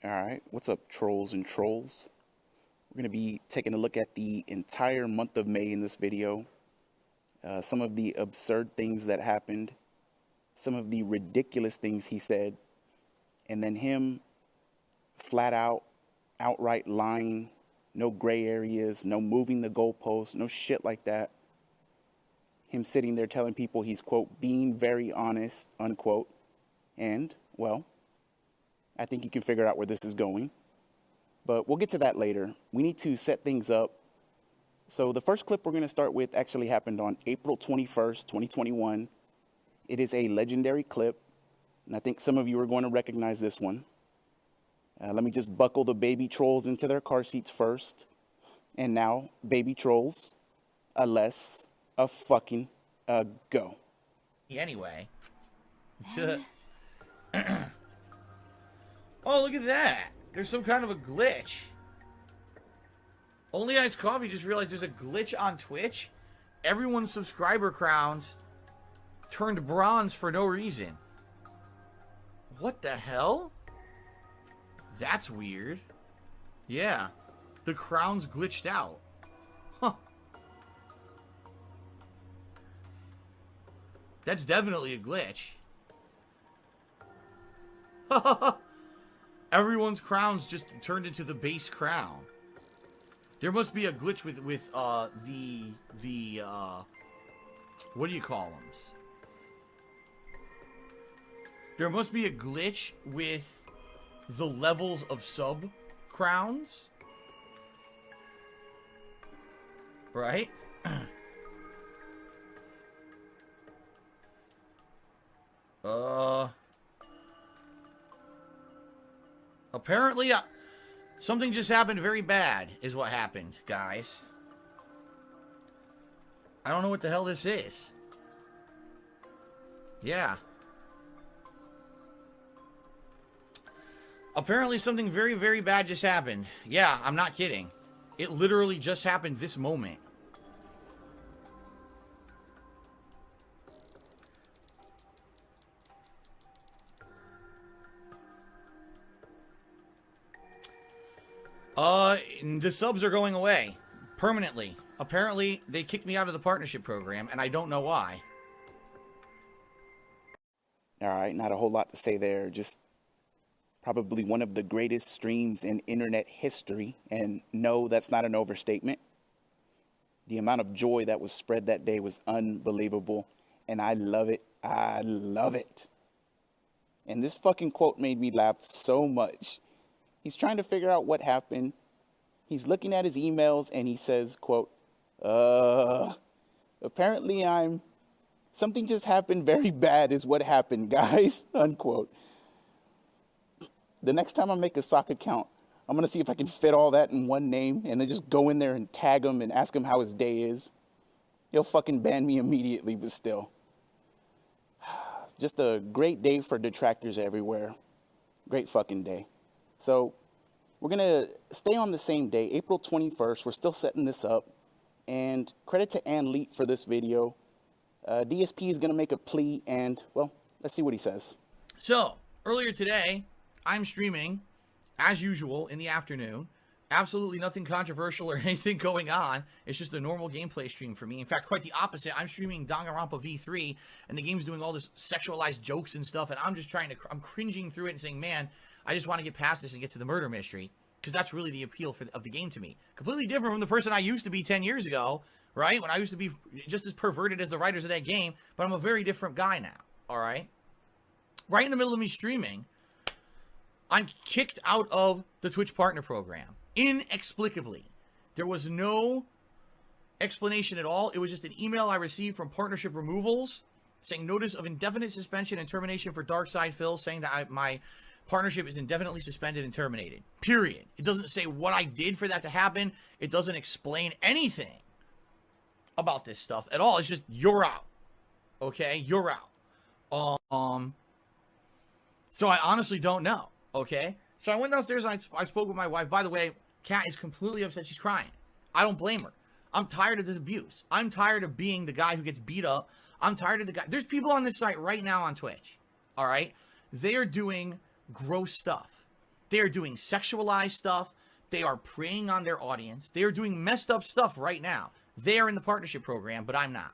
All right, what's up, trolls and trolls? We're going to be taking a look at the entire month of May in this video. Some of the absurd things that happened, some of the ridiculous things he said, and then him flat out, outright lying, no gray areas, no moving the goalposts, no shit like that. Him sitting there telling people he's, quote, being very honest, unquote. And, well, I think you can figure out where this is going. But we'll get to that later. We need to set things up. So the first clip we're going to start with actually happened on April 21st, 2021. It is a legendary clip, and I think some of you are going to recognize this one. Let me just buckle the baby trolls into their car seats first. And now, baby trolls, a fucking go. Anyway. Oh, look at that. There's some kind of a glitch. Only Iced Coffee just realized there's a glitch on Twitch. Everyone's subscriber crowns turned bronze for no reason. What the hell? That's weird. Yeah. The crowns glitched out. Huh. That's definitely a glitch. Everyone's crowns just turned into the base crown. There must be a glitch with the what do you call them? There must be a glitch with the levels of sub crowns. Right? Apparently, something just happened very bad, is what happened, guys. I don't know what the hell this is. Yeah. Apparently, something very, very bad just happened. Yeah, I'm not kidding. It literally just happened this moment. The subs are going away permanently. Apparently, they kicked me out of the partnership program, and I don't know why. All right, not a whole lot to say there. Just probably one of the greatest streams in internet history. And no, that's not an overstatement. The amount of joy that was spread that day was unbelievable. And I love it. I love it. And this fucking quote made me laugh so much. He's trying to figure out what happened. He's looking at his emails and he says, quote, apparently something just happened very bad is what happened, guys, unquote. The next time I make a sock account, I'm going to see if I can fit all that in one name and then just go in there and tag him and ask him how his day is. He'll fucking ban me immediately, but still. Just a great day for detractors everywhere. Great fucking day. So we're going to stay on the same day, April 21st. We're still setting this up. And credit to Ann Leet for this video. DSP is going to make a plea and, well, let's see what he says. So, earlier today, I'm streaming, as usual, in the afternoon. Absolutely nothing controversial or anything going on. It's just a normal gameplay stream for me. In fact, quite the opposite. I'm streaming Danganronpa V3, and the game's doing all this sexualized jokes and stuff, and I'm cringing through it and saying, man, I just want to get past this and get to the murder mystery, because that's really the appeal of the game to me. Completely different from the person I used to be 10 years ago, right? When I used to be just as perverted as the writers of that game, but I'm a very different guy now, all right? Right in the middle of me streaming, I'm kicked out of the Twitch Partner Program. Inexplicably. There was no explanation at all. It was just an email I received from Partnership Removals saying notice of indefinite suspension and termination for Darkside Phil, saying that my partnership is indefinitely suspended and terminated. Period. It doesn't say what I did for that to happen. It doesn't explain anything about this stuff at all. It's just, you're out. Okay? You're out. So I honestly don't know. Okay? So I went downstairs and I spoke with my wife. By the way, Kat is completely upset. She's crying. I don't blame her. I'm tired of this abuse. I'm tired of being the guy who gets beat up. I'm tired of the guy. There's people on this site right now on Twitch. All right? They are doing gross stuff. They are doing sexualized stuff. They are preying on their audience. They are doing messed up stuff right now. They are in the partnership program, but I'm not.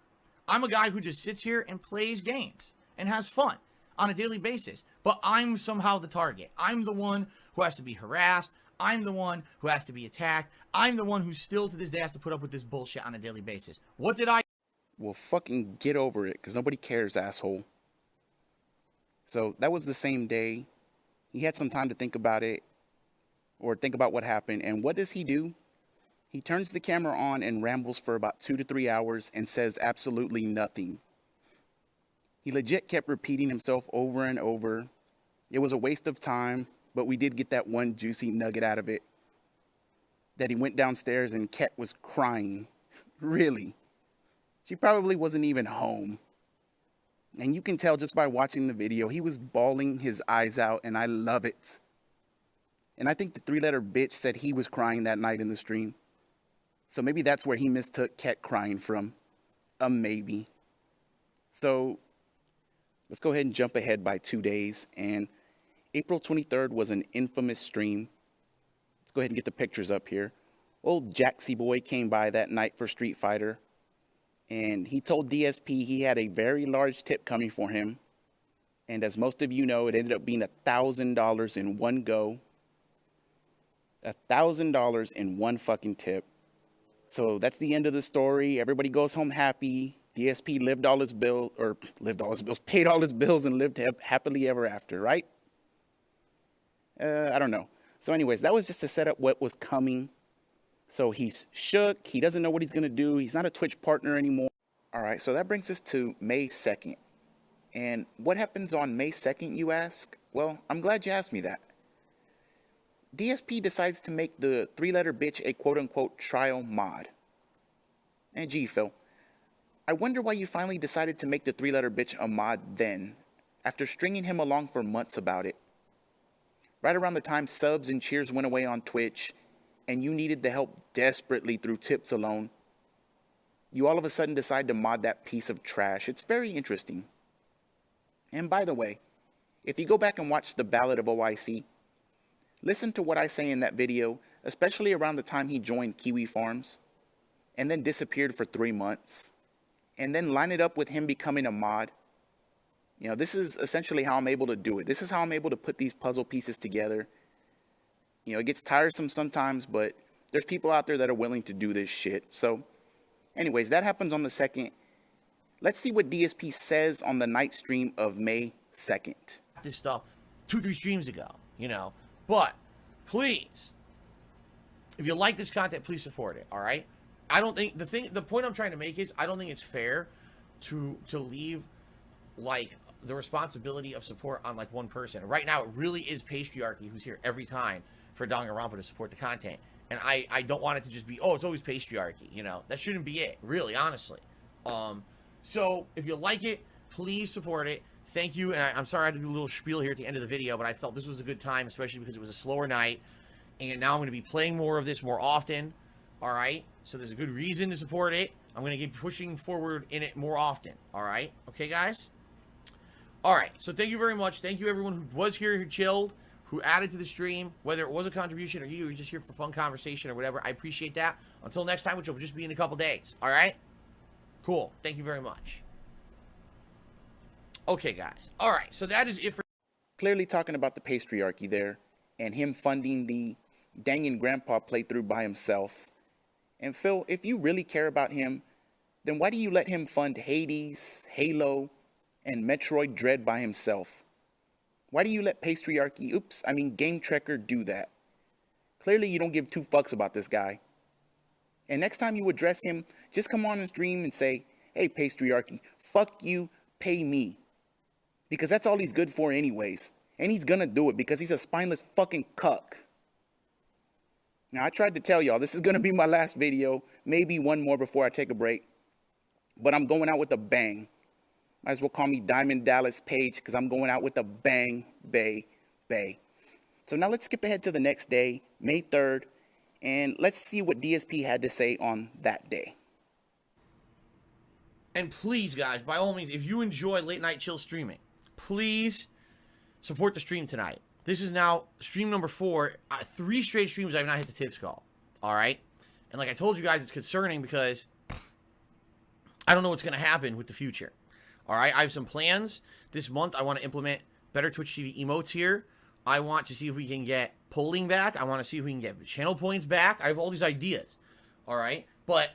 I'm a guy who just sits here and plays games and has fun on a daily basis. But I'm somehow the target. I'm the one who has to be harassed. I'm the one who has to be attacked. I'm the one who still to this day has to put up with this bullshit on a daily basis. What did I... Well, fucking get over it, because nobody cares, asshole. So that was the same day. He had some time to think about it, or think about what happened. And what does he do? He turns the camera on and rambles for about 2 to 3 hours and says absolutely nothing. He legit kept repeating himself over and over. It was a waste of time, but we did get that one juicy nugget out of it. That he went downstairs and Khet was crying. Really. She probably wasn't even home. And you can tell just by watching the video, he was bawling his eyes out, and I love it. And I think the 3-letter bitch said he was crying that night in the stream. So maybe that's where he mistook Khet crying from. Maybe. So let's go ahead and jump ahead by 2 days. And April 23rd was an infamous stream. Let's go ahead and get the pictures up here. Old Jaxx boy came by that night for Street Fighter. And he told DSP he had a very large tip coming for him. And as most of you know, it ended up being $1,000 in one go. $1,000 in one fucking tip. So that's the end of the story. Everybody goes home happy. DSP paid all his bills and lived happily ever after, right? I don't know. So anyways, that was just to set up what was coming. So he's shook. He doesn't know what he's going to do. He's not a Twitch partner anymore. All right, so that brings us to May 2nd. And what happens on May 2nd, you ask? Well, I'm glad you asked me that. DSP decides to make the 3-letter bitch a quote-unquote trial mod. And gee, Phil, I wonder why you finally decided to make the 3-letter bitch a mod then, after stringing him along for months about it. Right around the time subs and cheers went away on Twitch, and you needed the help desperately through tips alone, you all of a sudden decide to mod that piece of trash. It's very interesting. And by the way, if you go back and watch the Ballad of OIC, listen to what I say in that video, especially around the time he joined Kiwi Farms, and then disappeared for 3 months, and then line it up with him becoming a mod. You know, this is essentially how I'm able to do it. This is how I'm able to put these puzzle pieces together. You know, it gets tiresome sometimes, but there's people out there that are willing to do this shit. So, anyways, that happens on the 2nd. Let's see what DSP says on the night stream of May 2nd. This stuff 2-3 streams ago, you know. But please, if you like this content, please support it. All right. I don't think the point I'm trying to make is I don't think it's fair to leave like the responsibility of support on like one person. Right now, it really is Patriarchy who's here every time for Danganronpa to support the content. And I don't want it to just be, oh, it's always Patriarchy. You know, that shouldn't be it, really, honestly. So if you like it, please support it. Thank you. And I'm sorry I had to do a little spiel here at the end of the video, but I felt this was a good time, especially because it was a slower night. And now I'm going to be playing more of this more often. All right. So there's a good reason to support it. I'm going to keep pushing forward in it more often. All right. Okay, guys. All right. So thank you very much. Thank you, everyone who was here, who chilled, who added to the stream, whether it was a contribution or you were just here for fun conversation or whatever. I appreciate that. Until next time, which will just be in a couple days. All right. Cool. Thank you very much. Okay, guys. All right. So that is it for... Clearly talking about the Patriarchy there, and him funding the Dangan Grandpa playthrough by himself. And Phil, if you really care about him, then why do you let him fund Hades, Halo, and Metroid Dread by himself? Why do you let Game Trekker do that? Clearly you don't give 2 fucks about this guy. And next time you address him, just come on and stream and say, hey, Patriarchy, fuck you, pay me. Because that's all he's good for anyways. And he's gonna do it because he's a spineless fucking cuck. Now, I tried to tell y'all, this is gonna be my last video. Maybe one more before I take a break. But I'm going out with a bang. Might as well call me Diamond Dallas Page because I'm going out with a bang, bay. So now let's skip ahead to the next day, May 3rd. And let's see what DSP had to say on that day. And please, guys, by all means, if you enjoy late night chill streaming, please support the stream tonight. This is now stream number 4. 3 straight streams I have not hit the tips goal. All right? And like I told you guys, it's concerning because I don't know what's going to happen with the future. All right? I have some plans. This month, I want to implement better Twitch TV emotes here. I want to see if we can get polling back. I want to see if we can get channel points back. I have all these ideas. All right? But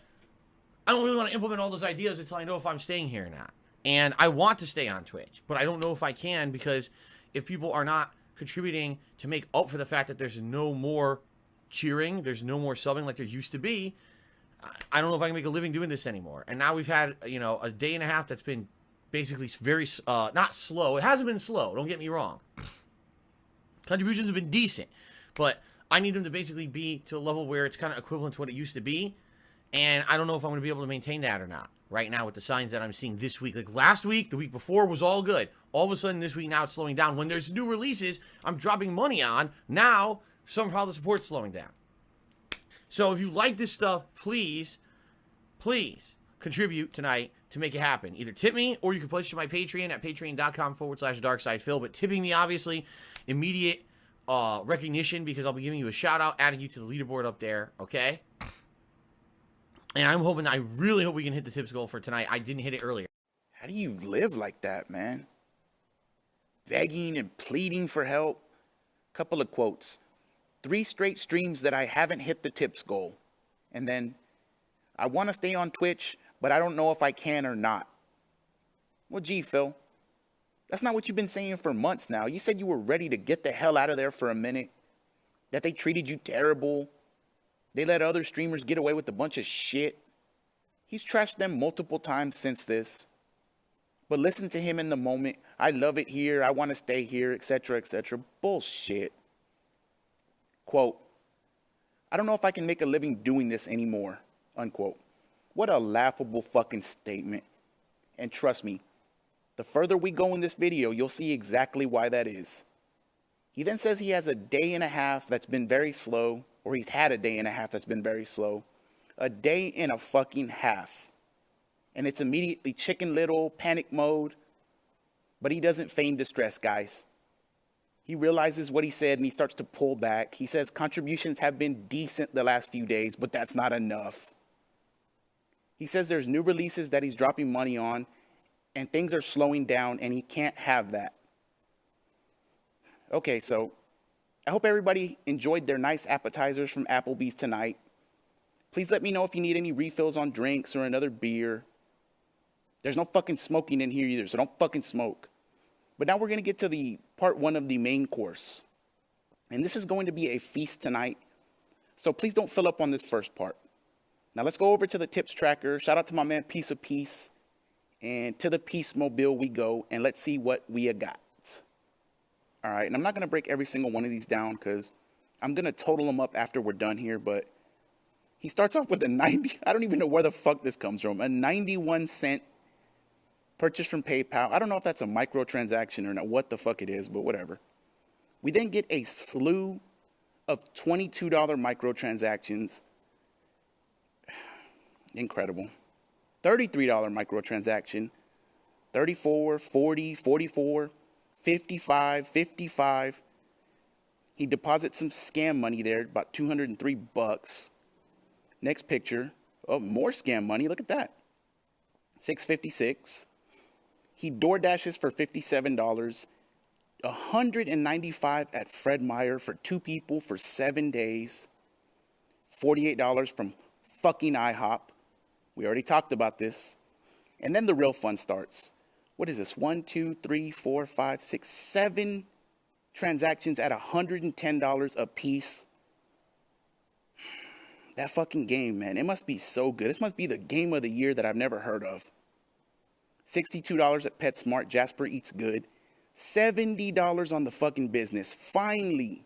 I don't really want to implement all those ideas until I know if I'm staying here or not. And I want to stay on Twitch, but I don't know if I can, because if people are not contributing to make up for the fact that there's no more cheering, there's no more subbing like there used to be, I don't know if I can make a living doing this anymore. And now we've had, a day and a half that's been basically very, not slow. It hasn't been slow, don't get me wrong. Contributions have been decent, but I need them to basically be to a level where it's kind of equivalent to what it used to be. And I don't know if I'm going to be able to maintain that or not right now with the signs that I'm seeing this week. Like last week, the week before was all good. All of a sudden this week now it's slowing down. When there's new releases I'm dropping money on, now somehow the support's slowing down. So if you like this stuff, please contribute tonight to make it happen. Either tip me or you can pledge to my Patreon at patreon.com/darksidephil. But tipping me, obviously, immediate recognition, because I'll be giving you a shout out, adding you to the leaderboard up there, okay? And I really hope we can hit the tips goal for tonight. I didn't hit it earlier. How do you live like that, man? Begging and pleading for help. Couple of quotes. 3 straight streams that I haven't hit the tips goal. And then, I want to stay on Twitch, but I don't know if I can or not. Well, gee, Phil. That's not what you've been saying for months now. You said you were ready to get the hell out of there for a minute. That they treated you terrible. They let other streamers get away with a bunch of shit. He's trashed them multiple times since this. But listen to him in the moment. I love it here. I want to stay here, etc., etc. Bullshit. Quote, I don't know if I can make a living doing this anymore. Unquote. What a laughable fucking statement. And trust me, the further we go in this video, you'll see exactly why that is. He then says he has a day and a half that's been very slow, or he's had a day and a half that's been very slow. A day and a fucking half. And it's immediately Chicken Little, panic mode. But he doesn't feign distress, guys. He realizes what he said and he starts to pull back. He says contributions have been decent the last few days, but that's not enough. He says there's new releases that he's dropping money on, and things are slowing down, and he can't have that. Okay, so I hope everybody enjoyed their nice appetizers from Applebee's tonight. Please let me know if you need any refills on drinks or another beer. There's no fucking smoking in here either, so don't fucking smoke. But now we're going to get to the part 1 of the main course. And this is going to be a feast tonight, so please don't fill up on this first part. Now let's go over to the tips tracker. Shout out to my man Piece of Peace. And to the Peace Mobile we go, and let's see what we got. All right, and I'm not going to break every single one of these down because I'm going to total them up after we're done here, but he starts off with a 90, I don't even know where the fuck this comes from, a 91-cent purchase from PayPal. I don't know if that's a microtransaction or not, what the fuck it is, but whatever. We then get a slew of $22 microtransactions. Incredible. $33 microtransaction. 34, 40, 44, 55, 55. He deposits some scam money there, about 203 bucks. Next picture. Oh, more scam money. Look at that. 656. He door dashes for $57. 195 at Fred Meyer for 2 people for 7 days. $48 from fucking IHOP. We already talked about this. And then the real fun starts. What is this? 1, 2, 3, 4, 5, 6, 7 transactions at $110 a piece. That fucking game, man. It must be so good. This must be the game of the year that I've never heard of. $62 at PetSmart. Jasper Eats Good. $70 on the fucking business. Finally.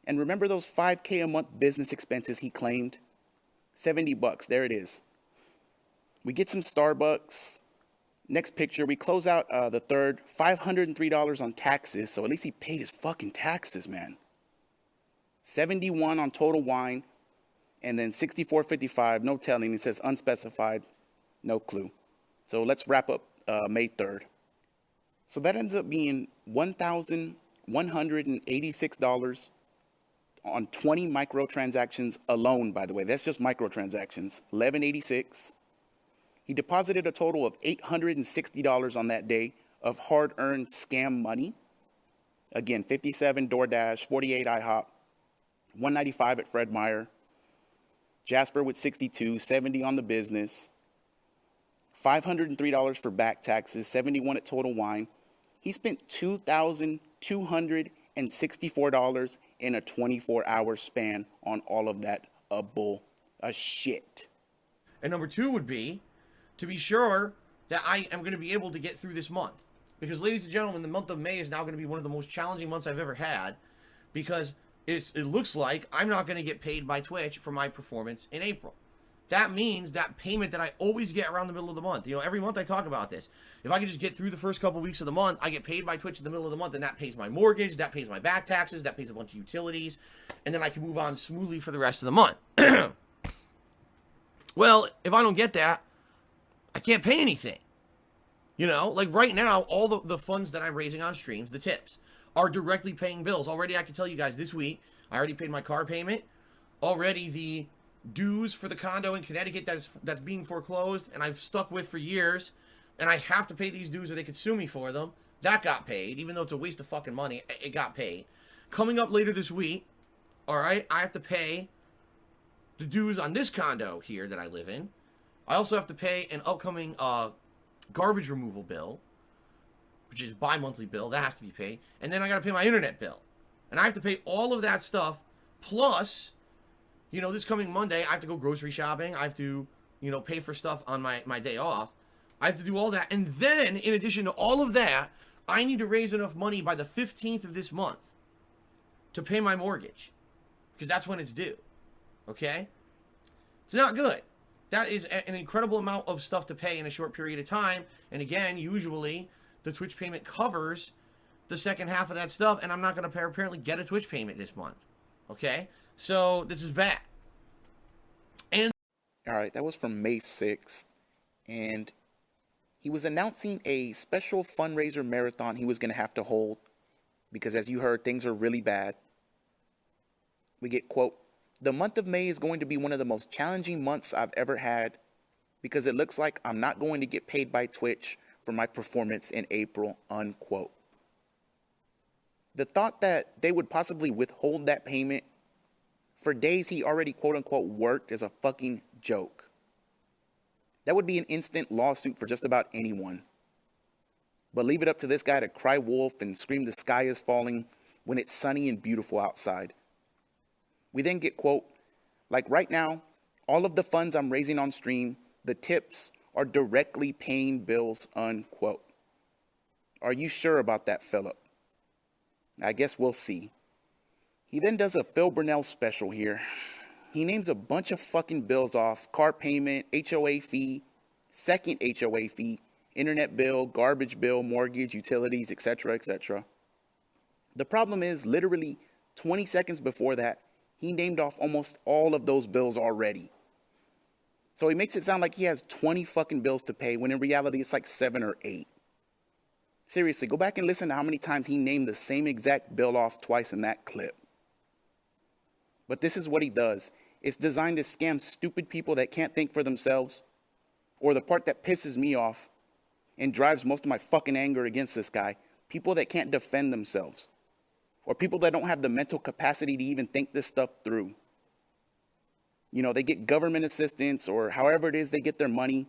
And remember those $5K a month business expenses he claimed? 70 bucks. There it is. We get some Starbucks. Next picture, we close out the third. $503 on taxes. So at least he paid his fucking taxes, man. 71 on Total Wine. And then 64.55, no telling. It says unspecified, no clue. So let's wrap up May 3rd. So that ends up being $1,100 $186 on 20 microtransactions alone, by the way. That's just microtransactions. 1186. He deposited a total of $860 on that day of hard-earned scam money. Again, 57 DoorDash, 48 IHOP, 195 at Fred Meyer, Jasper with 62, 70 on the business, $503 for back taxes, 71 at Total Wine. He spent $2,264 in a 24-hour span on all of that shit. And number two would be to be sure that I am going to be able to get through this month. Because, ladies and gentlemen, the month of May is now going to be one of the most challenging months I've ever had, because it looks like I'm not going to get paid by Twitch for my performance in April. That means that payment that I always get around the middle of the month. You know, every month I talk about this. If I can just get through the first couple weeks of the month, I get paid by Twitch in the middle of the month, and that pays my mortgage, that pays my back taxes, that pays a bunch of utilities, and then I can move on smoothly for the rest of the month. Well, if I don't get that, I can't pay anything. You know, like right now, all the funds that I'm raising on streams, the tips, are directly paying bills. Already, I can tell you guys, this week, I already paid my car payment. Already, the dues for the condo in Connecticut that's being foreclosed, and I've stuck with for years, and I have to pay these dues or they could sue me for them. That got paid, even though it's a waste of fucking money. It got paid. Coming up later this week, all right, I have to pay the dues on this condo here that I live in. I also have to pay an upcoming garbage removal bill, which is bi-monthly bill. That has to be paid. And then I got to pay my internet bill. And I have to pay all of that stuff. Plus, you know, this coming Monday, I have to go grocery shopping. I have to, you know, pay for stuff on my day off. I have to do all that. And then, in addition to all of that, I need to raise enough money by the 15th of this month to pay my mortgage. Because that's when it's due. Okay? It's not good. That is an incredible amount of stuff to pay in a short period of time. And again, usually the Twitch payment covers the second half of that stuff. And I'm not going to apparently get a Twitch payment this month. Okay? So this is bad. And all right, that was from May 6th. And he was announcing a special fundraiser marathon he was going to have to hold. Because as you heard, things are really bad. We get, quote, "The month of May is going to be one of the most challenging months I've ever had because it looks like I'm not going to get paid by Twitch for my performance in April," unquote. The thought that they would possibly withhold that payment for days he already, quote unquote, worked is a fucking joke. That would be an instant lawsuit for just about anyone. But leave it up to this guy to cry wolf and scream the sky is falling when it's sunny and beautiful outside. We then get, quote, "Like right now, all of the funds I'm raising on stream, the tips, are directly paying bills," unquote. Are you sure about that, Philip? I guess we'll see. He then does a Phil Burnell special here. He names a bunch of fucking bills off: car payment, HOA fee, second HOA fee, internet bill, garbage bill, mortgage, utilities, etc., etc. The problem is, literally 20 seconds before that, he named off almost all of those bills already. So he makes it sound like he has 20 fucking bills to pay, when in reality it's like 7 or 8. Seriously, go back and listen to how many times he named the same exact bill off twice in that clip. But this is what he does. It's designed to scam stupid people that can't think for themselves. Or the part that pisses me off and drives most of my fucking anger against this guy, people that can't defend themselves. Or people that don't have the mental capacity to even think this stuff through. You know, they get government assistance or however it is they get their money.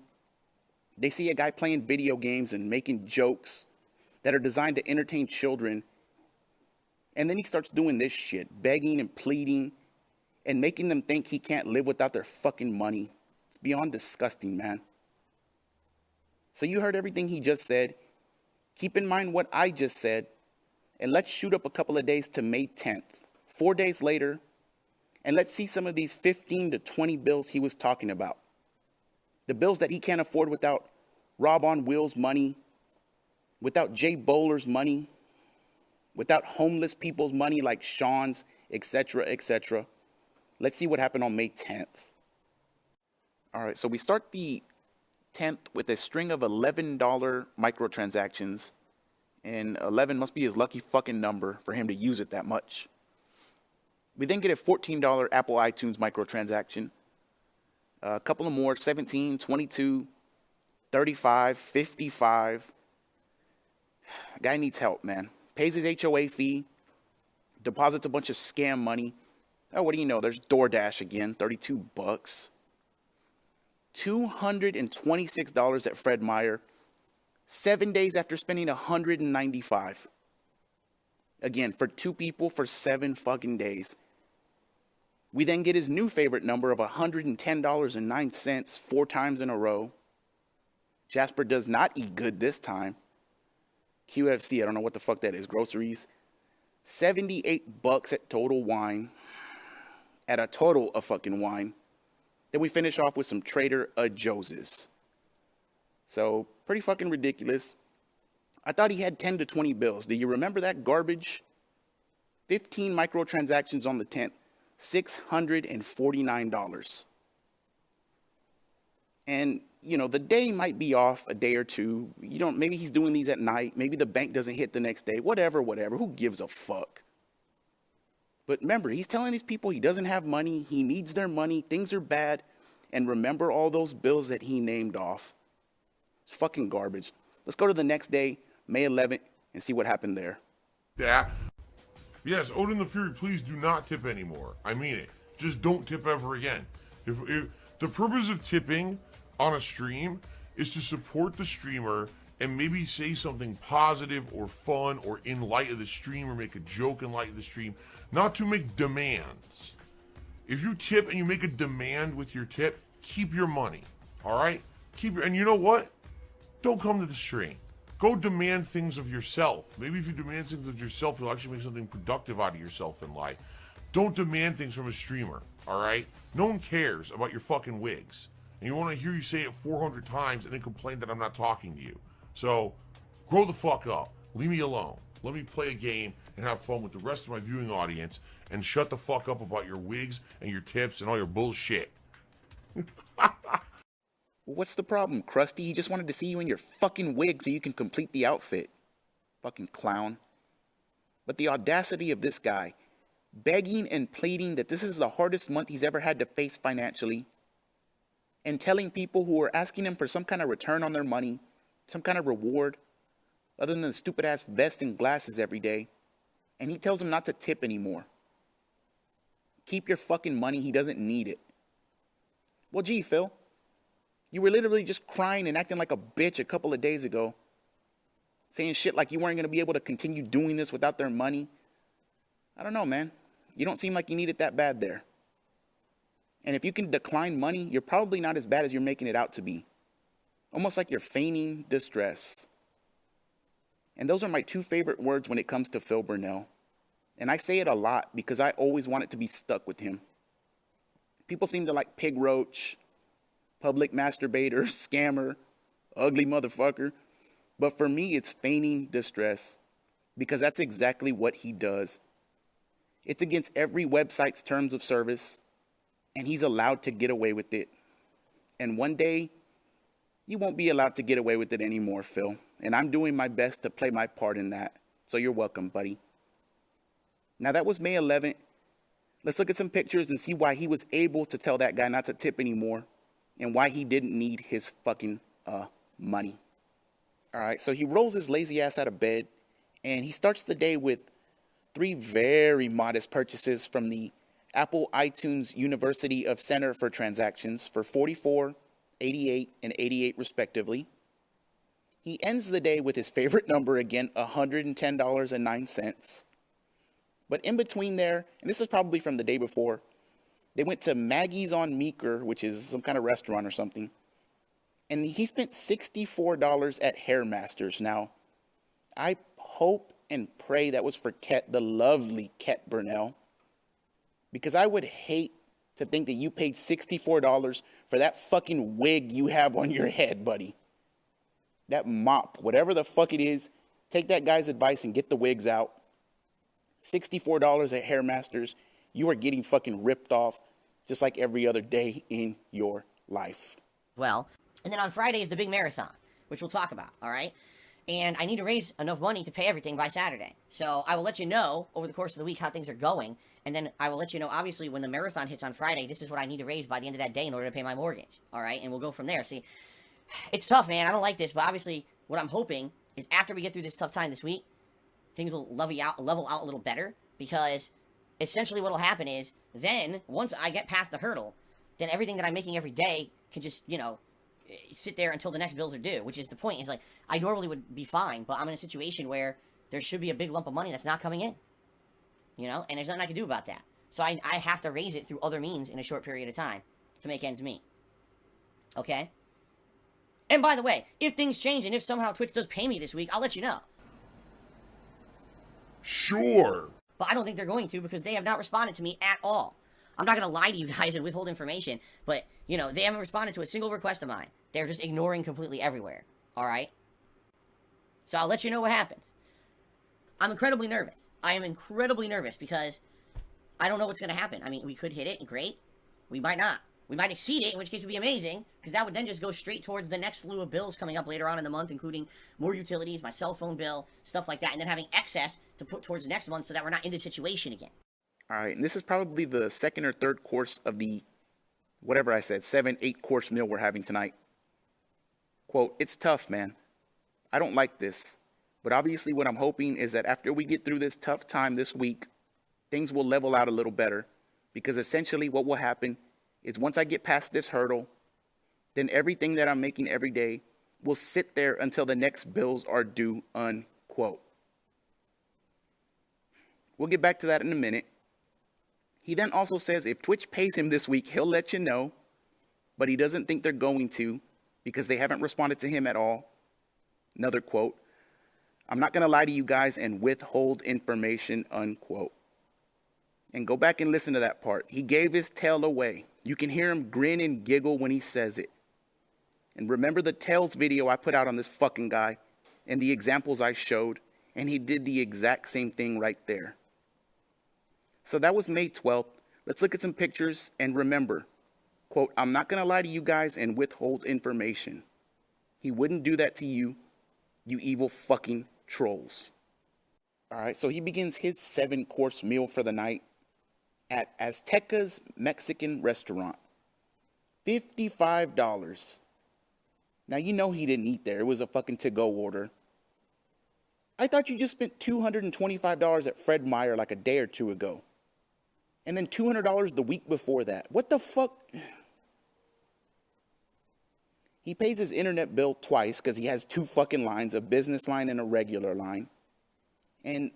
They see a guy playing video games and making jokes that are designed to entertain children. And then he starts doing this shit, begging and pleading and making them think he can't live without their fucking money. It's beyond disgusting, man. So you heard everything he just said. Keep in mind what I just said. And let's shoot up a couple of days to May 10th, 4 days later, and let's see some of these 15 to 20 bills he was talking about. The bills that he can't afford without Rob on Wheels money, without Jay Bowler's money, without homeless people's money like Sean's, etc., etc. Let's see what happened on May 10th. All right, so we start the 10th with a string of $11 microtransactions And 11 must be his lucky fucking number for him to use it that much. We then get a $14 Apple iTunes microtransaction. A couple of more, 17, 22, 35, 55. Guy needs help, man. Pays his HOA fee, deposits a bunch of scam money. Oh, what do you know? There's DoorDash again, 32 bucks. $226 at Fred Meyer, 7 days after spending 195. Again, for two people for 7 fucking days. We then get his new favorite number of $110.09 4 times in a row. Jasper does not eat good this time. QFC, I don't know what the fuck that is, groceries. 78 bucks at Total Wine. At a total of fucking wine. Then we finish off with some Trader Joe's. So, pretty fucking ridiculous. I thought he had 10 to 20 bills. Do you remember that garbage? 15 microtransactions on the 10th. $649. And, you know, the day might be off a day or two. You don't, maybe he's doing these at night. Maybe the bank doesn't hit the next day. Whatever. Who gives a fuck? But remember, he's telling these people he doesn't have money. He needs their money. Things are bad. And remember all those bills that he named off. It's fucking garbage. Let's go to the next day, May 11th, and see what happened there. Yeah. Yes, Odin the Fury, please do not tip anymore. I mean it. Just don't tip ever again. If the purpose of tipping on a stream is to support the streamer and maybe say something positive or fun or in light of the stream or make a joke in light of the stream, not to make demands. If you tip and you make a demand with your tip, keep your money. All right? And you know what? Don't come to the stream. Go demand things of yourself. Maybe if you demand things of yourself, you'll actually make something productive out of yourself in life. Don't demand things from a streamer, all right? No one cares about your fucking wigs. And you want to hear you say it 400 times and then complain that I'm not talking to you. So, grow the fuck up. Leave me alone. Let me play a game and have fun with the rest of my viewing audience and shut the fuck up about your wigs and your tips and all your bullshit. What's the problem, Krusty? He just wanted to see you in your fucking wig so you can complete the outfit. Fucking clown. But the audacity of this guy, begging and pleading that this is the hardest month he's ever had to face financially, and telling people who are asking him for some kind of return on their money, some kind of reward, other than the stupid-ass vest and glasses every day, and he tells them not to tip anymore. Keep your fucking money, he doesn't need it. Well, gee, Phil. You were literally just crying and acting like a bitch a couple of days ago. Saying shit like you weren't going to be able to continue doing this without their money. I don't know, man. You don't seem like you need it that bad there. And if you can decline money, you're probably not as bad as you're making it out to be. Almost like you're feigning distress. And those are my 2 favorite words when it comes to Phil Burnell. And I say it a lot because I always want it to be stuck with him. People seem to like Pig Roach, public masturbator, scammer, ugly motherfucker. But for me, it's feigning distress because that's exactly what he does. It's against every website's terms of service, and he's allowed to get away with it. And one day, you won't be allowed to get away with it anymore, Phil. And I'm doing my best to play my part in that. So you're welcome, buddy. Now that was May 11th. Let's look at some pictures and see why he was able to tell that guy not to tip anymore. And why he didn't need his fucking money. All right, so he rolls his lazy ass out of bed, and he starts the day with 3 very modest purchases from the Apple iTunes University of Center for Transactions for $44, $88, and $88 respectively. He ends the day with his favorite number again, $110.09. But in between there, and this is probably from the day before, they went to Maggie's on Meeker, which is some kind of restaurant or something. And he spent $64 at Hairmasters. Now, I hope and pray that was for Khet, the lovely Khet Burnell. Because I would hate to think that you paid $64 for that fucking wig you have on your head, buddy. That mop, whatever the fuck it is, take that guy's advice and get the wigs out. $64 at Hairmasters. You are getting fucking ripped off just like every other day in your life. Well, and then on Friday is the big marathon, which we'll talk about, all right? and I need to raise enough money to pay everything by Saturday. So I will let you know over the course of the week how things are going, and then I will let you know, obviously, when the marathon hits on Friday, this is what I need to raise by the end of that day in order to pay my mortgage. All right, and we'll go from there. See, it's tough, man. I don't like this, but obviously, what I'm hoping is after we get through this tough time this week, things will level out a little better, because essentially what will happen is then once I get past the hurdle, then everything that I'm making every day can just, sit there until the next bills are due, which is the point. Is like, I normally would be fine, but I'm in a situation where there should be a big lump of money that's not coming in, and there's nothing I can do about that. So I have to raise it through other means in a short period of time to make ends meet. Okay? And by the way, if things change and if somehow Twitch does pay me this week, I'll let you know. Sure. But I don't think they're going to, because they have not responded to me at all. I'm not going to lie to you guys and withhold information, but, they haven't responded to a single request of mine. They're just ignoring completely everywhere, all right? So I'll let you know what happens. I'm incredibly nervous. I am incredibly nervous because I don't know what's going to happen. I mean, we could hit it, great. We might not. We might exceed it, in which case it would be amazing, because that would then just go straight towards the next slew of bills coming up later on in the month, including more utilities, my cell phone bill, stuff like that, and then having excess to put towards next month so that we're not in this situation again. All right, and this is probably the second or third course of the, whatever I said, 7-8 course meal we're having tonight. Quote, it's tough, man. I don't like this. But obviously what I'm hoping is that after we get through this tough time this week, things will level out a little better. Because essentially what will happen is once I get past this hurdle, then everything that I'm making every day will sit there until the next bills are due, unquote. We'll get back to that in a minute. He then also says if Twitch pays him this week, he'll let you know, but he doesn't think they're going to because they haven't responded to him at all. Another quote, I'm not going to lie to you guys and withhold information, unquote. And go back and listen to that part. He gave his tail away. You can hear him grin and giggle when he says it. And remember the tails video I put out on this fucking guy and the examples I showed, and he did the exact same thing right there. So that was May 12th. Let's look at some pictures and remember, quote, I'm not going to lie to you guys and withhold information. He wouldn't do that to you, you evil fucking trolls. All right, so he begins his 7-course meal for the night at Azteca's Mexican restaurant. $55. Now, you know he didn't eat there. It was a fucking to-go order. I thought you just spent $225 at Fred Meyer like a day or two ago. And then $200 the week before that. What the fuck? He pays his internet bill twice because he has 2 fucking lines, a business line and a regular line. And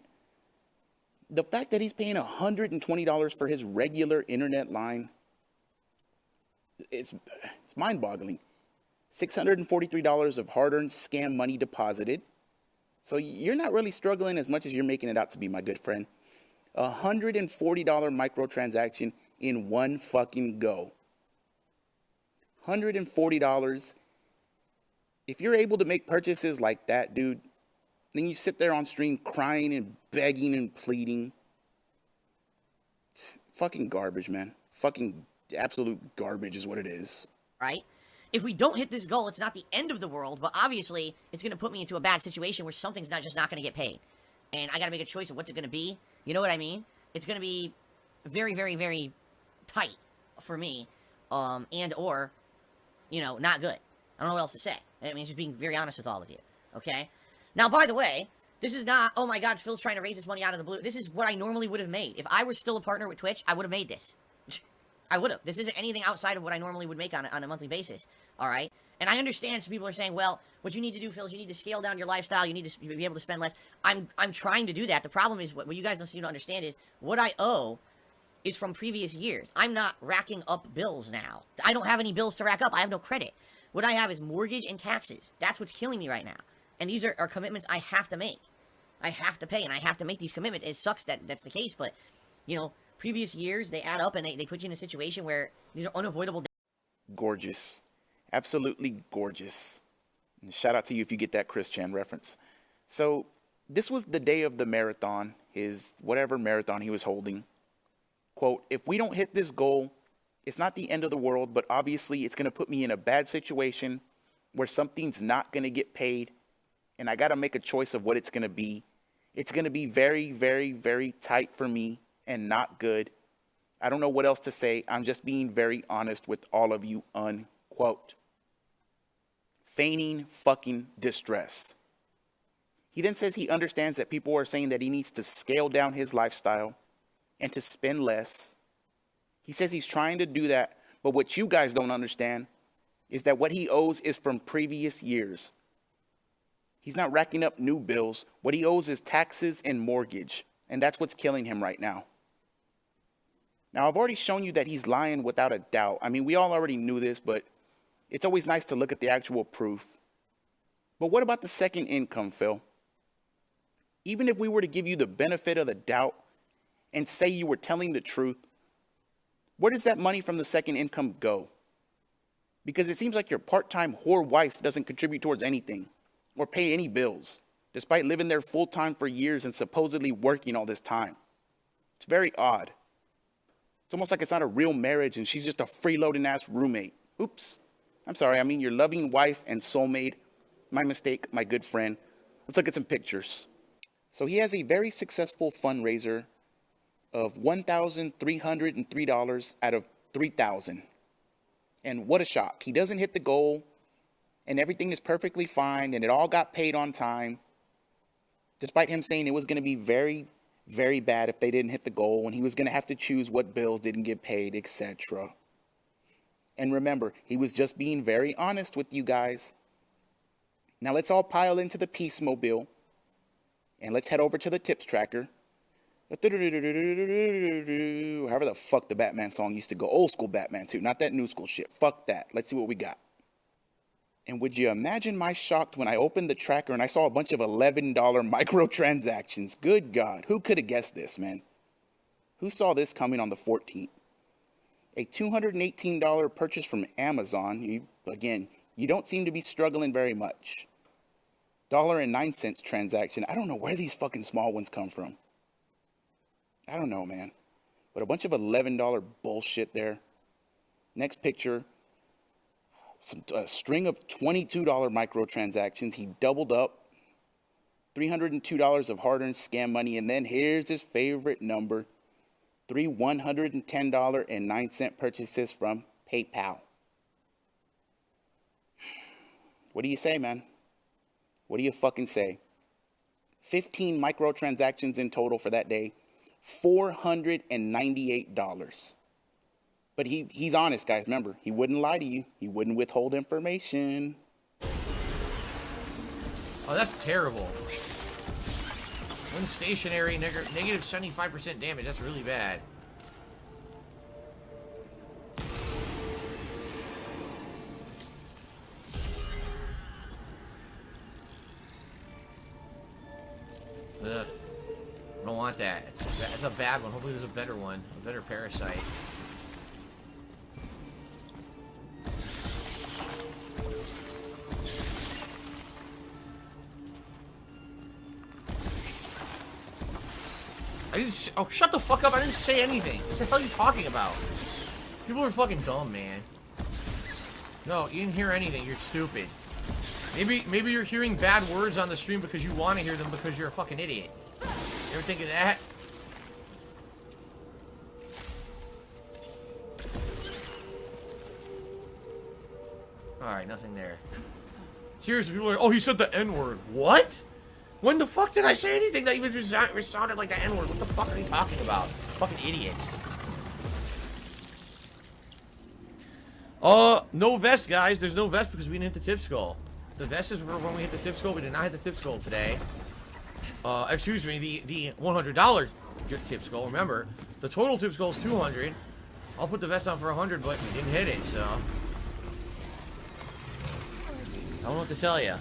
the fact that he's paying $120 for his regular internet line, it's mind-boggling. $643 of hard-earned scam money deposited. So you're not really struggling as much as you're making it out to be, my good friend. $140 microtransaction in one fucking go. $140. If you're able to make purchases like that, dude, then you sit there on stream crying and begging and pleading. Fucking garbage, man. Fucking absolute garbage is what it is. Right? If we don't hit this goal, it's not the end of the world, but obviously it's going to put me into a bad situation where something's not going to get paid. And I got to make a choice of what's it going to be. You know what I mean? It's going to be very, very, very tight for me. And or, not good. I don't know what else to say. I mean, just being very honest with all of you. Okay? Now, by the way, this is not, oh my god, Phil's trying to raise this money out of the blue. This is what I normally would have made. If I were still a partner with Twitch, I would have made this. I would have. This isn't anything outside of what I normally would make on a monthly basis. All right? And I understand some people are saying, well, what you need to do, Phil, is you need to scale down your lifestyle. You need to be able to spend less. I'm trying to do that. The problem is, what you guys don't seem to understand is, what I owe is from previous years. I'm not racking up bills now. I don't have any bills to rack up. I have no credit. What I have is mortgage and taxes. That's what's killing me right now. And these are commitments I have to make. I have to pay, and I have to make these commitments. It sucks that that's the case, but, previous years, they add up, and they put you in a situation where these are unavoidable. Gorgeous. Absolutely gorgeous. And shout out to you if you get that Chris Chan reference. So, this was the day of the marathon, his whatever marathon he was holding. Quote, if we don't hit this goal, it's not the end of the world, but obviously it's going to put me in a bad situation where something's not going to get paid and I got to make a choice of what it's going to be. It's going to be very, very, very tight for me and not good. I don't know what else to say. I'm just being very honest with all of you, unquote. Feigning fucking distress. He then says he understands that people are saying that he needs to scale down his lifestyle and to spend less. He says he's trying to do that, but what you guys don't understand is that what he owes is from previous years. He's not racking up new bills. What he owes is taxes and mortgage, and that's what's killing him right now. Now, I've already shown you that he's lying without a doubt. I mean, we all already knew this, but it's always nice to look at the actual proof. But what about the second income, Phil? Even if we were to give you the benefit of the doubt and say you were telling the truth, where does that money from the second income go? Because it seems like your part-time whore wife doesn't contribute towards anything or pay any bills, despite living there full-time for years and supposedly working all this time. It's very odd. It's almost like it's not a real marriage and she's just a freeloading ass roommate. Oops. I'm sorry, I mean your loving wife and soulmate. My mistake, my good friend. Let's look at some pictures. So he has a very successful fundraiser of $1,303 out of $3,000. And what a shock. He doesn't hit the goal and everything is perfectly fine and it all got paid on time. Despite him saying it was going to be very, very bad if they didn't hit the goal and he was going to have to choose what bills didn't get paid, etc. And remember, he was just being very honest with you guys. Now let's all pile into the Peace Mobile and let's head over to the tips tracker. However the fuck the Batman song used to go. Old school Batman too, not that new school shit. Fuck that. Let's see what we got. And would you imagine my shock when I opened the tracker and I saw a bunch of $11 microtransactions? Good God, who could have guessed this, man? Who saw this coming on the 14th? A $218 purchase from Amazon. You don't seem to be struggling very much. $1.09 transaction. I don't know where these fucking small ones come from. I don't know, man. But a bunch of $11 bullshit there. Next picture. A string of $22 microtransactions. He doubled up. $302 of hard-earned scam money. And then here's his favorite number. 3 $110.09 purchases from PayPal. What do you say, man? What do you fucking say? 15 microtransactions in total for that day. $498. But he's honest, guys. Remember, he wouldn't lie to you. He wouldn't withhold information. Oh, that's terrible. When stationary, negative 75% damage. That's really bad. Ugh. I don't want that. It's a bad one. Hopefully there's a better one. A better parasite. Oh, shut the fuck up. I didn't say anything. What the hell are you talking about? People are fucking dumb, man. No, you didn't hear anything. You're stupid. Maybe you're hearing bad words on the stream because you want to hear them because you're a fucking idiot. You ever think of that? Alright, nothing there. Seriously, people are like, oh, he said the N-word. What? When the fuck did I say anything that even sounded like the N-word? What the fuck are you talking about? Fucking idiots. No vest, guys. There's no vest because we didn't hit the tip skull. The vest is for when we hit the tip skull. We did not hit the tip skull today. Excuse me, the $100 tip skull. Remember, the total tip skull is $200. I'll put the vest on for $100, but we didn't hit it, so I don't know what to tell you.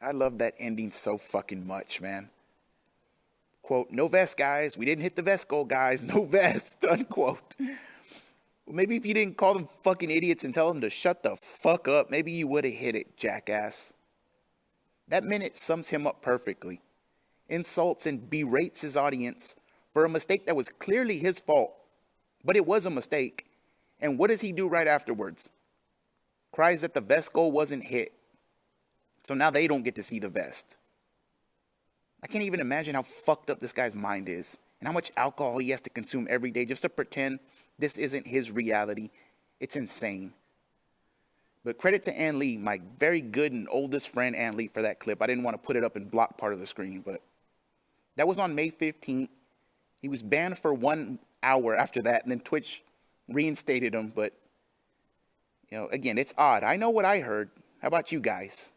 I love that ending so fucking much, man. Quote, no vest, guys. We didn't hit the vest goal, guys. No vest, unquote. Well, maybe if you didn't call them fucking idiots and tell them to shut the fuck up, maybe you would have hit it, jackass. That minute sums him up perfectly. Insults and berates his audience for a mistake that was clearly his fault. But it was a mistake. And what does he do right afterwards? Cries that the vest goal wasn't hit. So now they don't get to see the vest. I can't even imagine how fucked up this guy's mind is and how much alcohol he has to consume every day just to pretend this isn't his reality. It's insane. But credit to Ann Lee, my very good and oldest friend Ann Lee, for that clip. I didn't want to put it up and block part of the screen, but that was on May 15th. He was banned for 1 hour after that, and then Twitch reinstated him. But, again, it's odd. I know what I heard. How about you guys?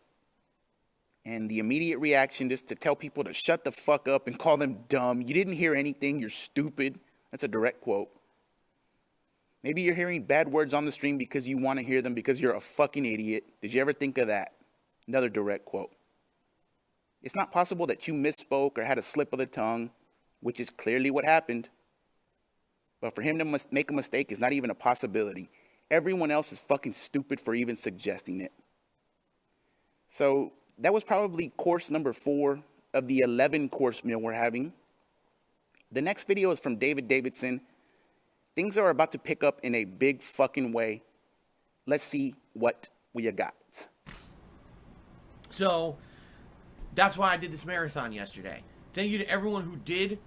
And the immediate reaction is to tell people to shut the fuck up and call them dumb. You didn't hear anything. You're stupid. That's a direct quote. Maybe you're hearing bad words on the stream because you want to hear them because you're a fucking idiot. Did you ever think of that? Another direct quote. It's not possible that you misspoke or had a slip of the tongue, which is clearly what happened. But for him to make a mistake is not even a possibility. Everyone else is fucking stupid for even suggesting it. So that was probably course number 4 of the 11-course meal we're having. The next video is from David Davidson. Things are about to pick up in a big fucking way. Let's see what we got. So that's why I did this marathon yesterday. Thank you to everyone who did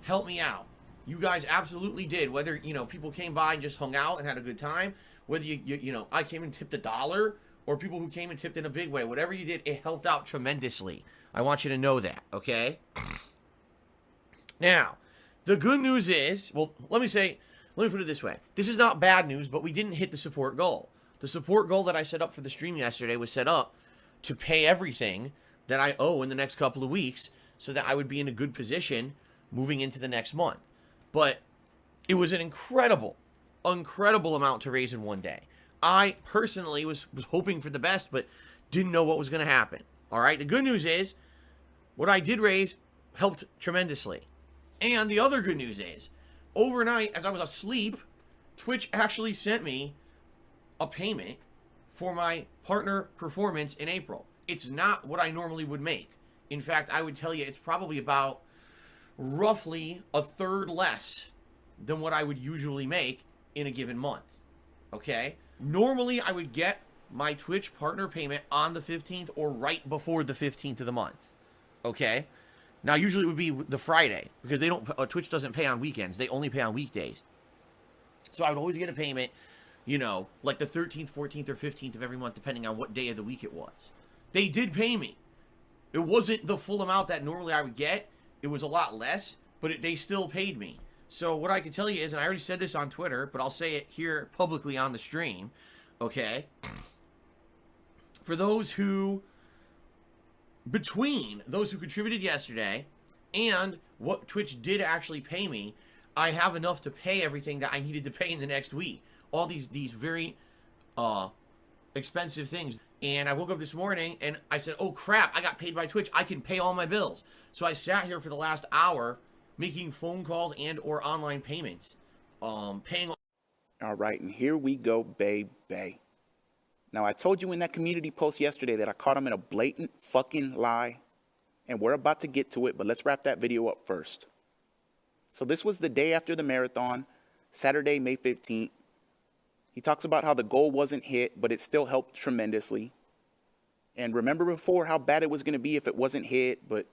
help me out. You guys absolutely did. Whether, people came by and just hung out and had a good time, whether I came and tipped $1, or people who came and tipped in a big way, whatever you did, it helped out tremendously. I want you to know that, okay? Now, the good news is, let me put it this way. This is not bad news, but we didn't hit the support goal. The support goal that I set up for the stream yesterday was set up to pay everything that I owe in the next couple of weeks so that I would be in a good position moving into the next month. But it was an incredible amount to raise in one day. I personally was hoping for the best, but didn't know what was going to happen. All right. The good news is what I did raise helped tremendously. And the other good news is overnight, as I was asleep, Twitch actually sent me a payment for my partner performance in April. It's not what I normally would make. In fact, I would tell you it's probably about roughly a third less than what I would usually make in a given month. Okay? Normally, I would get my Twitch partner payment on the 15th or right before the 15th of the month. Okay? Now, usually it would be the Friday because Twitch doesn't pay on weekends. They only pay on weekdays. So I would always get a payment, like the 13th, 14th, or 15th of every month, depending on what day of the week it was. They did pay me. It wasn't the full amount that normally I would get. It was a lot less, but they still paid me. So what I can tell you is, and I already said this on Twitter, but I'll say it here publicly on the stream, okay? For between those who contributed yesterday and what Twitch did actually pay me, I have enough to pay everything that I needed to pay in the next week. All these very expensive things. And I woke up this morning and I said, oh crap, I got paid by Twitch. I can pay all my bills. So I sat here for the last hour making phone calls and or online payments. Paying. All right, and here we go, baby. Now, I told you in that community post yesterday that I caught him in a blatant fucking lie. And we're about to get to it, but let's wrap that video up first. So this was the day after the marathon, Saturday, May 15th. He talks about how the goal wasn't hit, but it still helped tremendously. And remember before how bad it was going to be if it wasn't hit, but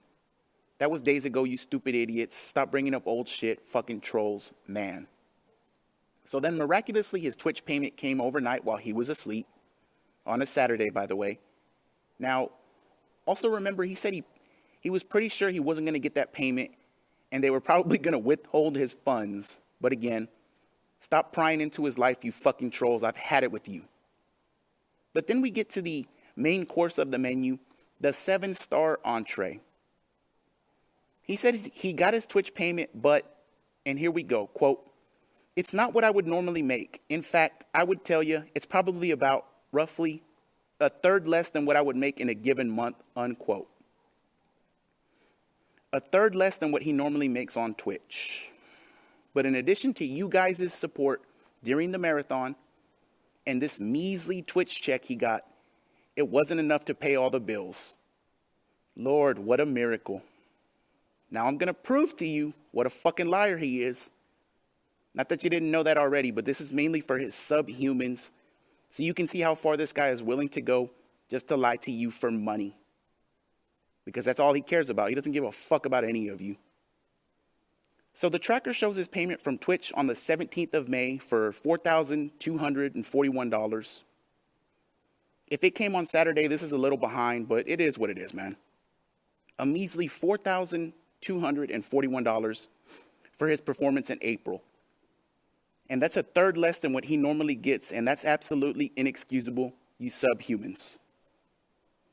that was days ago, you stupid idiots. Stop bringing up old shit, fucking trolls, man. So then miraculously, his Twitch payment came overnight while he was asleep. On a Saturday, by the way. Now, also remember, he said he was pretty sure he wasn't going to get that payment, and they were probably going to withhold his funds. But again, stop prying into his life, you fucking trolls. I've had it with you. But then we get to the main course of the menu, the 7-star entree. He said he got his Twitch payment, but, and here we go, quote, it's not what I would normally make. In fact, I would tell you it's probably about roughly a third less than what I would make in a given month, unquote. A third less than what he normally makes on Twitch. But in addition to you guys' support during the marathon and this measly Twitch check he got, it wasn't enough to pay all the bills. Lord, what a miracle. Now I'm going to prove to you what a fucking liar he is. Not that you didn't know that already, but this is mainly for his subhumans, so you can see how far this guy is willing to go just to lie to you for money. Because that's all he cares about. He doesn't give a fuck about any of you. So the tracker shows his payment from Twitch on the 17th of May for $4,241. If it came on Saturday, this is a little behind, but it is what it is, man. A measly $4,241 for his performance in April. And that's a third less than what he normally gets, and that's absolutely inexcusable, you subhumans.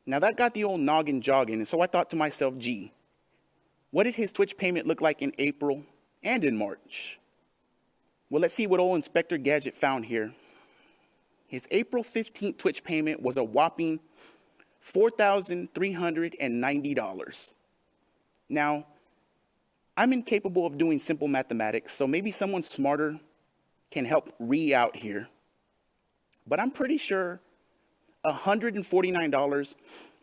Now that got the old noggin jogging, and so I thought to myself, gee, what did his Twitch payment look like in April and in March? Well, let's see what old Inspector Gadget found here. His April 15th Twitch payment was a whopping $4,390. Now, I'm incapable of doing simple mathematics, so maybe someone smarter can help out here. But I'm pretty sure $149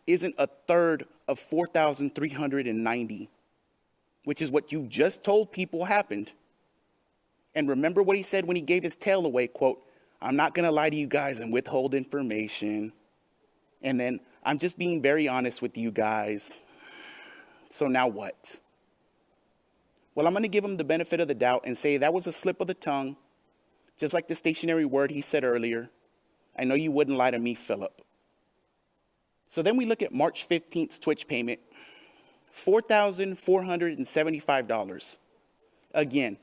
isn't a third of $4,390, which is what you just told people happened. And remember what he said when he gave his tail away, quote, "I'm not going to lie to you guys and withhold information. And then I'm just being very honest with you guys." So now what? Well, I'm going to give him the benefit of the doubt and say that was a slip of the tongue, just like the stationary word he said earlier. I know you wouldn't lie to me, Philip. So then we look at March 15th's Twitch payment, $4,475. Again,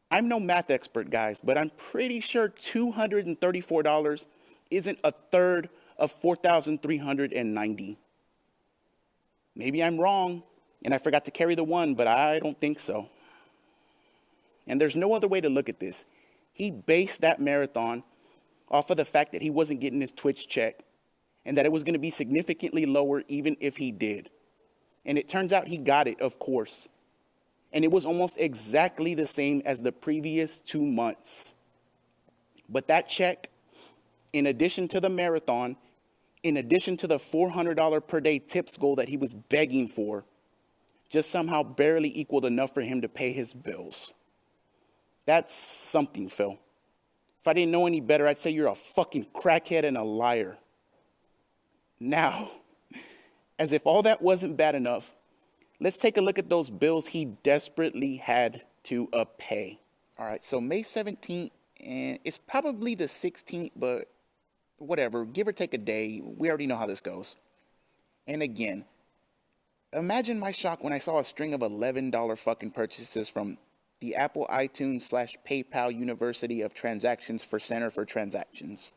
I'm no math expert, guys, but I'm pretty sure $234 isn't a third of $4,390. Maybe I'm wrong, and I forgot to carry the one, but I don't think so. And there's no other way to look at this. He based that marathon off of the fact that he wasn't getting his Twitch check and that it was going to be significantly lower even if he did. And it turns out he got it, of course. And it was almost exactly the same as the previous 2 months. But that check, in addition to the marathon, in addition to the $400 per day tips goal that he was begging for, just somehow barely equaled enough for him to pay his bills. That's something, Phil. If I didn't know any better, I'd say you're a fucking crackhead and a liar. Now, as if all that wasn't bad enough, let's take a look at those bills he desperately had to pay. All right, so May 17th, and it's probably the 16th, but whatever, give or take a day. We already know how this goes. And again, imagine my shock when I saw a string of $11 fucking purchases from the Apple iTunes / PayPal University of Transactions for Center for Transactions.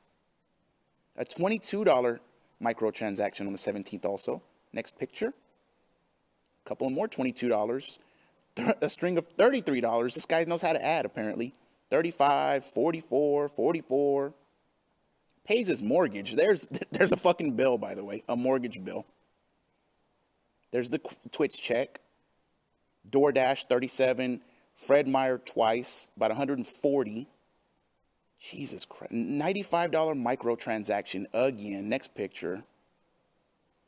A $22 microtransaction on the 17th also. Next picture. A couple more $22. A string of $33. This guy knows how to add, apparently. 35, 44, 44. Pays his mortgage. There's a fucking bill, by the way. A mortgage bill. There's the Twitch check. DoorDash, 37. Fred Meyer twice, about 140. Jesus Christ. $95 microtransaction again. Next picture.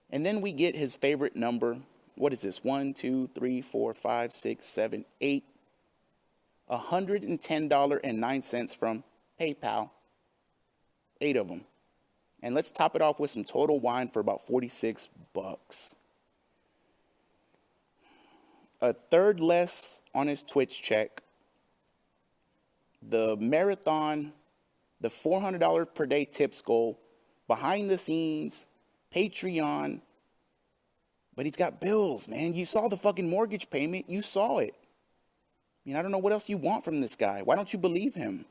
And then we get his favorite number. What is this? 1, 2, 3, 4, 5, 6, 7, 8. $110.09 from PayPal. 8 of them. And let's top it off with some Total Wine for about $46. A third less on his Twitch check. The marathon, the $400 per day tips goal, behind the scenes, Patreon. But he's got bills, man. You saw the fucking mortgage payment. You saw it. I mean, I don't know what else you want from this guy. Why don't you believe him?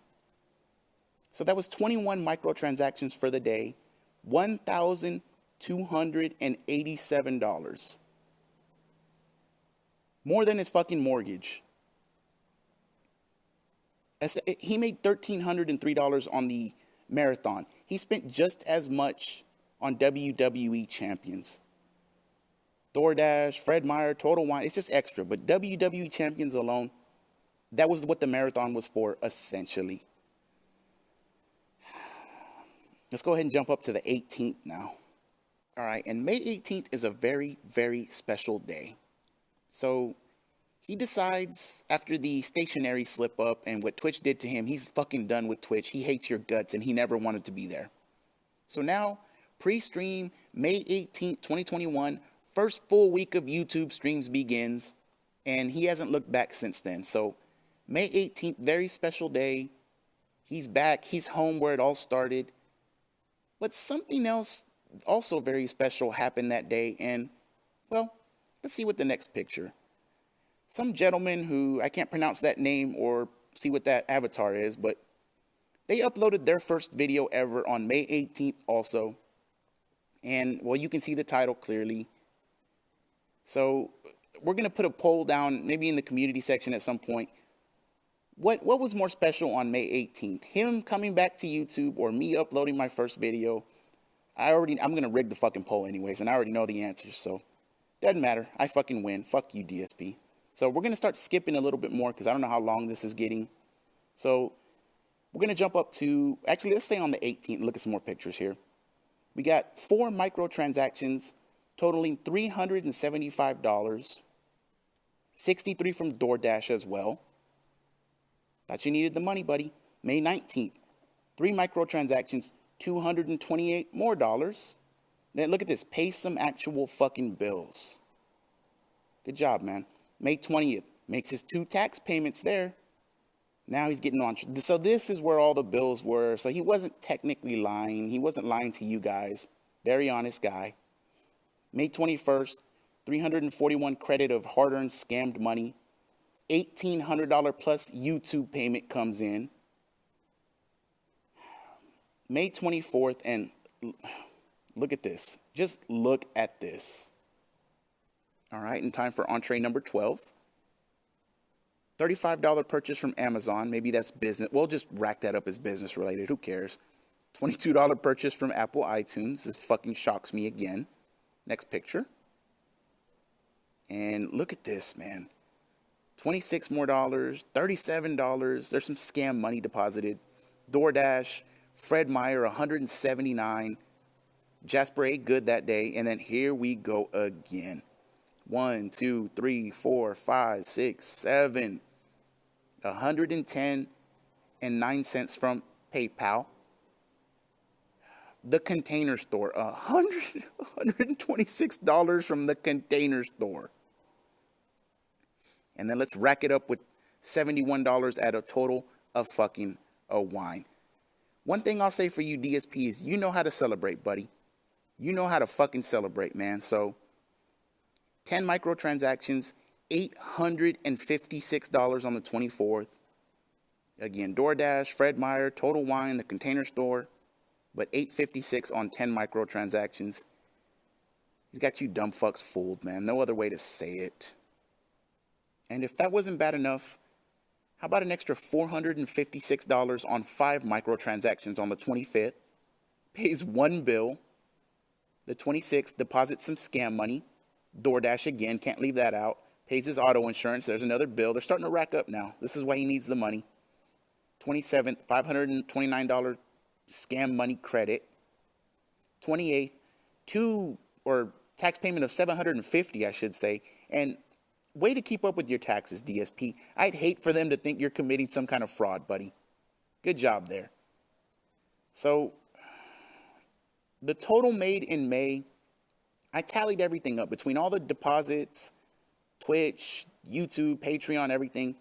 So that was 21 microtransactions for the day, $1,287. More than his fucking mortgage. He made $1,303 on the marathon. He spent just as much on WWE champions. DoorDash, Fred Meyer, Total Wine, it's just extra. But WWE champions alone, that was what the marathon was for, essentially. Let's go ahead and jump up to the 18th now. All right, and May 18th is a very, very special day. So he decides after the stationary slip up and what Twitch did to him, he's fucking done with Twitch. He hates your guts and he never wanted to be there. So now Pre-stream, May 18th, 2021. First full week of YouTube streams begins. And he hasn't looked back since then. So, May 18th, very special day. He's back. He's home where it all started. But something else also very special happened that day. And, well, let's see what the next picture. Some gentleman who, I can't pronounce that name or see what that avatar is, but they uploaded their first video ever on May 18th also. And, well, you can see the title clearly. So, we're going to put a poll down, maybe in the community section at some point. What was more special on May 18th? Him coming back to YouTube or me uploading my first video? I'm going to rig the fucking poll anyways, and I already know the answers, so doesn't matter. I fucking win. Fuck you, DSP. So we're going to start skipping a little bit more because I don't know how long this is getting. So we're going to jump up to, actually, let's stay on the 18th and look at some more pictures here. We got 4 microtransactions totaling $375. 63 from DoorDash as well. Thought you needed the money, buddy. May 19th, 3 microtransactions, $228 more dollars. Then look at this, pay some actual fucking bills. Good job, man. May 20th, makes his 2 tax payments there. Now he's getting on. So this is where all the bills were. So he wasn't technically lying. He wasn't lying to you guys. Very honest guy. May 21st, 341 credit of hard-earned scammed money. $1,800 plus YouTube payment comes in. May 24th, and look at this. Just look at this. All right, and time for entree number 12. $35 purchase from Amazon. Maybe that's business. We'll just rack that up as business related. Who cares? $22 purchase from Apple iTunes. This fucking shocks me again. Next picture. And look at this, man. $26 more dollars, $37. There's some scam money deposited. DoorDash, Fred Meyer, $179. Jasper ate good that day. And then here we go again. 1, 2, 3, 4, 5, 6, 7. 110.09 cents from PayPal. The Container Store, $126 from the Container Store. And then let's rack it up with $71 at a total of fucking a wine. One thing I'll say for you DSP is you know how to celebrate, buddy. You know how to fucking celebrate, man. So 10 microtransactions, $856 on the 24th. Again, DoorDash, Fred Meyer, Total Wine, the Container Store. But $856 on 10 microtransactions. He's got you dumb fucks fooled, man. No other way to say it. And if that wasn't bad enough, how about an extra $456 on 5 microtransactions on the 25th? Pays 1 bill. The 26th deposits some scam money. DoorDash again, can't leave that out. Pays his auto insurance. There's another bill. They're starting to rack up now. This is why he needs the money. 27th, $529 scam money credit. 28th, tax payment of $750, I should say. And way to keep up with your taxes, DSP. I'd hate for them to think you're committing some kind of fraud, buddy. Good job there. So, the total made in May, I tallied everything up between all the deposits, Twitch, YouTube, Patreon, everything.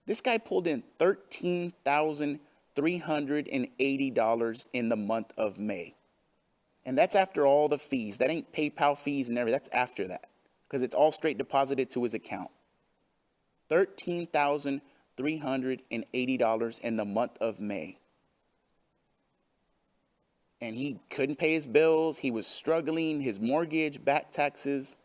This guy pulled in $13,380 in the month of May. And that's after all the fees. That ain't PayPal fees and everything. That's after that. Because it's all straight deposited to his account. $13,380 in the month of May. And he couldn't pay his bills. He was struggling. His mortgage, back taxes.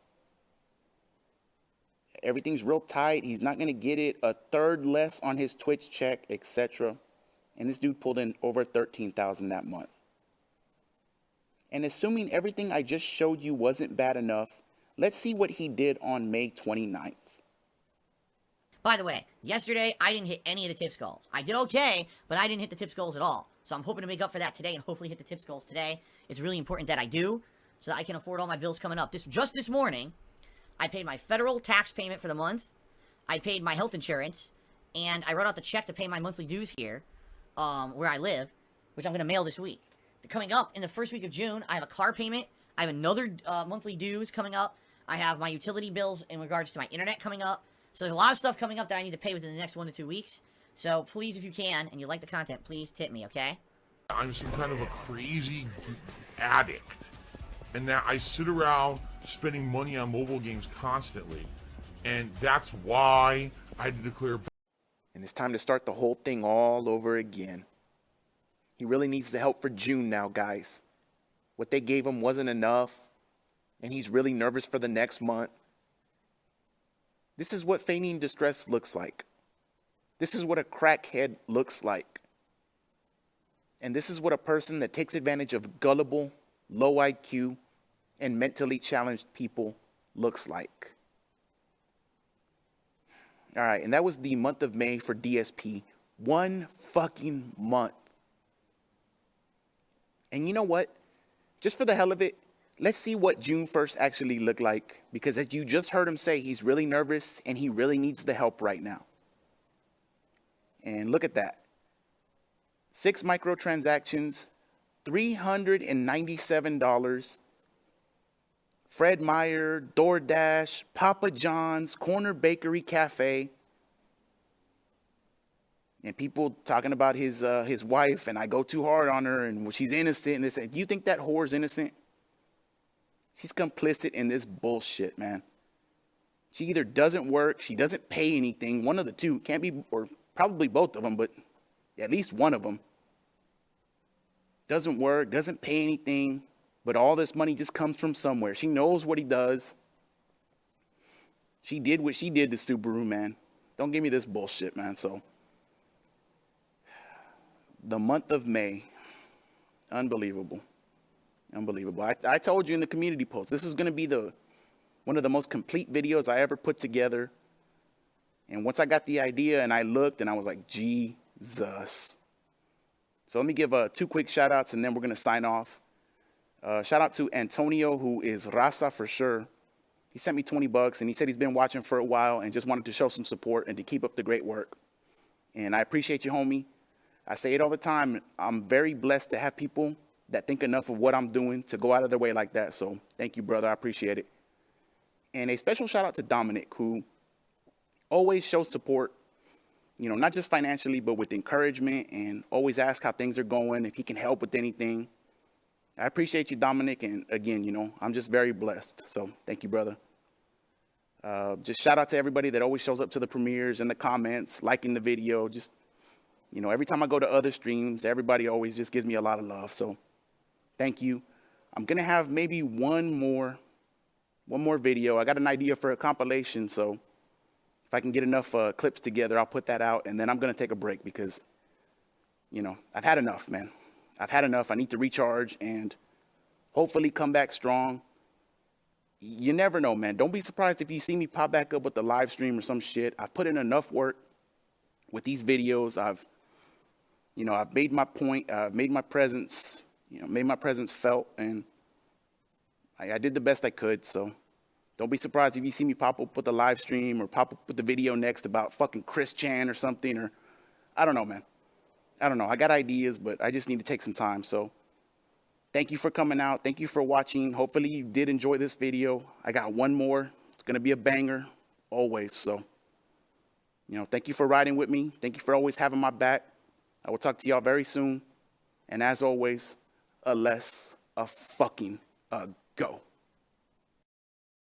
Everything's real tight. He's not going to get it. A third less on his Twitch check, etc. And this dude pulled in over $13,000 that month. And assuming everything I just showed you wasn't bad enough, let's see what he did on May 29th. By the way, yesterday I didn't hit any of the tips goals. I did okay, but I didn't hit the tips goals at all. So I'm hoping to make up for that today and hopefully hit the tips goals today. It's really important that I do so that I can afford all my bills coming up. Just this morning, I paid my federal tax payment for the month. I paid my health insurance, and I wrote out the check to pay my monthly dues here, where I live, which I'm going to mail this week. coming up in the first week of June. I have a car payment. I have another monthly dues coming up. I have my utility bills in regards to my internet coming up. So there's a lot of stuff coming up that I need to pay within the next 1 to 2 weeks. So please, if you can, and you like the content, please tip me, okay? I'm some kind of a crazy addict, and that I sit around spending money on mobile games constantly, and that's why I had to declare. And it's time to start the whole thing all over again. He really needs the help for June now, guys. What they gave him wasn't enough, and he's really nervous for the next month. This is what feigning distress looks like. This is what a crackhead looks like. And this is what a person that takes advantage of gullible, low IQ, and mentally challenged people looks like. All right, and that was the month of May for DSP. 1 fucking month. And you know what? Just for the hell of it, let's see what June 1st actually looked like. Because as you just heard him say, he's really nervous and he really needs the help right now. And look at that. 6 microtransactions, $397. Fred Meyer, DoorDash, Papa John's, Corner Bakery Cafe. And people talking about his wife, and I go too hard on her, and she's innocent. And they say, do you think that whore's innocent? She's complicit in this bullshit, man. She either doesn't work, she doesn't pay anything. One of the two. Can't be, or probably both of them, but at least one of them. Doesn't work, doesn't pay anything, but all this money just comes from somewhere. She knows what he does. She did what she did to Subaru, man. Don't give me this bullshit, man. So, the month of May, unbelievable. Unbelievable. I told you in the community post, this is going to be one of the most complete videos I ever put together. And once I got the idea and I looked and I was like, Jesus. So let me give 2 quick shout outs and then we're going to sign off. Shout out to Antonio, who is Raza for sure. He sent me $20 and he said he's been watching for a while and just wanted to show some support and to keep up the great work. And I appreciate you, homie. I say it all the time. I'm very blessed to have people that think enough of what I'm doing to go out of their way like that. So thank you, brother. I appreciate it. And a special shout out to Dominic, who always shows support, you know, not just financially, but with encouragement, and always ask how things are going, if he can help with anything. I appreciate you, Dominic. And again, you know, I'm just very blessed. So thank you, brother. Just shout out to everybody that always shows up to the premieres and the comments, liking the video. Just, you know, every time I go to other streams, everybody always just gives me a lot of love. So thank you. I'm going to have maybe one more video. I got an idea for a compilation. So if I can get enough clips together, I'll put that out. And then I'm going to take a break because, you know, I've had enough, man. I've had enough. I need to recharge and hopefully come back strong. You never know, man. Don't be surprised if you see me pop back up with the live stream or some shit. I've put in enough work with these videos. I've made my point. I've made my presence, felt, and I did the best I could. So don't be surprised if you see me pop up with the live stream or pop up with the video next about fucking Chris Chan or something, or I don't know, man. I don't know. I got ideas, but I just need to take some time. So thank you for coming out. Thank you for watching. Hopefully you did enjoy this video. I got one more. It's going to be a banger always. So, you know, thank you for riding with me. Thank you for always having my back. I will talk to y'all very soon. And as always, a fucking go.